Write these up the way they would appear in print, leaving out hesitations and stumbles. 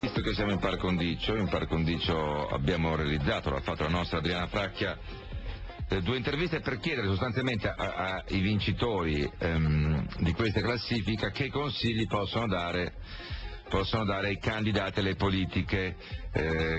Visto che siamo in par condicio abbiamo realizzato, l'ha fatto la nostra Adriana Fracchia, due interviste per chiedere sostanzialmente ai vincitori di questa classifica che consigli possono dare ai candidati alle politiche.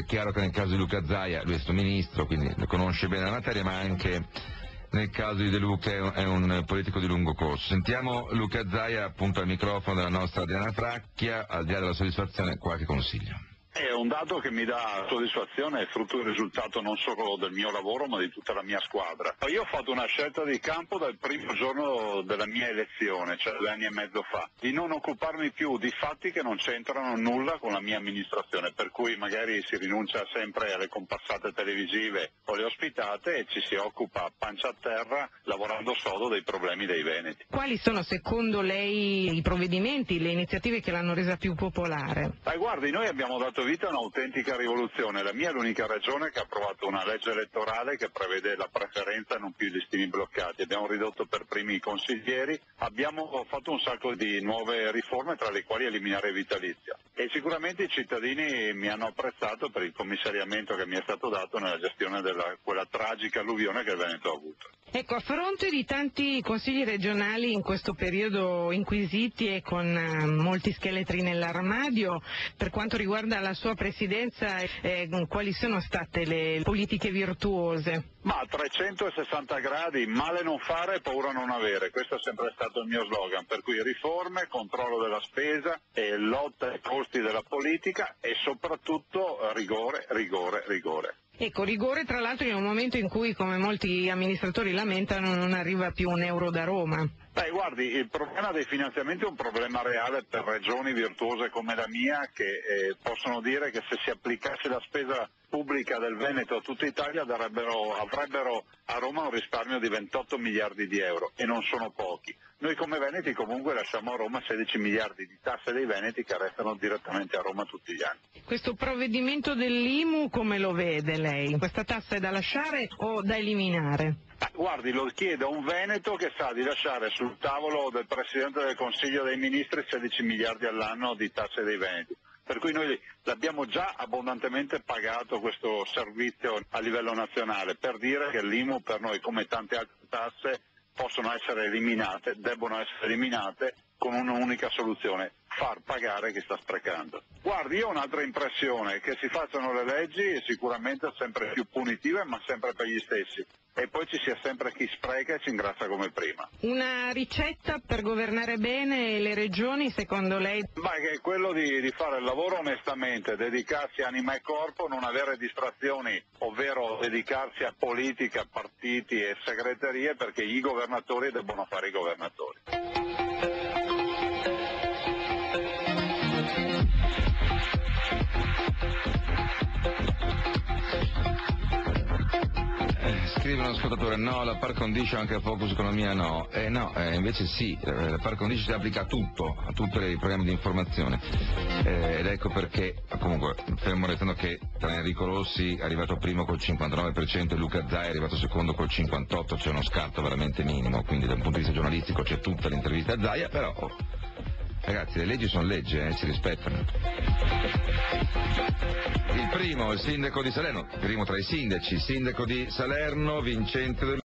Chiaro che nel caso di Luca Zaia, lui è stato ministro, quindi conosce bene la materia, ma anche nel caso di De Luca è un politico di lungo corso. Sentiamo Luca Zaia appunto al microfono della nostra Adriana Fracchia, al di là della soddisfazione qualche consiglio. È un dato che mi dà soddisfazione, è frutto del risultato non solo del mio lavoro ma di tutta la mia squadra. Io ho fatto una scelta di campo dal primo giorno della mia elezione, cioè 2 anni e mezzo fa, di non occuparmi più di fatti che non c'entrano nulla con la mia amministrazione, per cui magari si rinuncia sempre alle comparsate televisive o le ospitate e ci si occupa a pancia a terra lavorando sodo dei problemi dei veneti. Quali sono secondo lei i provvedimenti, le iniziative che l'hanno resa più popolare? Guardi, noi abbiamo dato vita a un'autentica rivoluzione. La mia è l'unica regione che ha approvato una legge elettorale che prevede la preferenza e non più i listini bloccati. Abbiamo ridotto per primi i consiglieri, abbiamo fatto un sacco di nuove riforme, tra le quali eliminare il vitalizio. E sicuramente i cittadini mi hanno apprezzato per il commissariamento che mi è stato dato nella gestione di quella tragica alluvione che il Veneto ha avuto. Ecco, a fronte di tanti consigli regionali in questo periodo inquisiti e con molti scheletri nell'armadio, per quanto riguarda la sua presidenza, quali sono state le politiche virtuose? Ma a 360 gradi, male non fare e paura non avere, questo è sempre stato il mio slogan, per cui riforme, controllo della spesa e lotta ai costi della politica e soprattutto rigore, rigore, rigore. Ecco, rigore tra l'altro in un momento in cui, come molti amministratori lamentano, non arriva più un euro da Roma. Guardi, il problema dei finanziamenti è un problema reale per regioni virtuose come la mia che possono dire che se si applicasse la spesa pubblica del Veneto a tutta Italia avrebbero a Roma un risparmio di 28 miliardi di euro e non sono pochi. Noi come Veneti comunque lasciamo a Roma 16 miliardi di tasse dei Veneti che restano direttamente a Roma tutti gli anni. Questo provvedimento dell'IMU come lo vede lei? Questa tassa è da lasciare o da eliminare? Guardi, lo chiedo a un Veneto che sa di lasciare sul tavolo del Presidente del Consiglio dei Ministri 16 miliardi all'anno di tasse dei Veneti. Per cui noi l'abbiamo già abbondantemente pagato questo servizio a livello nazionale, per dire che l'IMU per noi, come tante altre tasse, possono essere eliminate, debbono essere eliminate con un'unica soluzione: far pagare chi sta sprecando. Guardi, io ho un'altra impressione, che si facciano le leggi sicuramente sempre più punitive ma sempre per gli stessi e poi ci sia sempre chi spreca e ci ingrassa come prima. Una ricetta per governare bene le regioni secondo lei? Che è quello di fare il lavoro onestamente, dedicarsi anima e corpo, non avere distrazioni, ovvero dedicarsi a politica, partiti e segreterie, perché i governatori debbono fare i governatori. Scrive un ascoltatore: no, la par condicio anche al Focus Economia no. Invece sì, la par condicio si applica a tutto, a tutti i programmi di informazione. Ed ecco perché, comunque, fermo restando che tra Enrico Rossi è arrivato primo col 59% e Luca Zaia è arrivato secondo col 58%, c'è uno scatto veramente minimo, quindi dal punto di vista giornalistico c'è tutta l'intervista a Zaia, però ragazzi, le leggi sono leggi, si rispettano. Il primo, il sindaco di Salerno, primo tra i sindaci, sindaco di Salerno, Vincente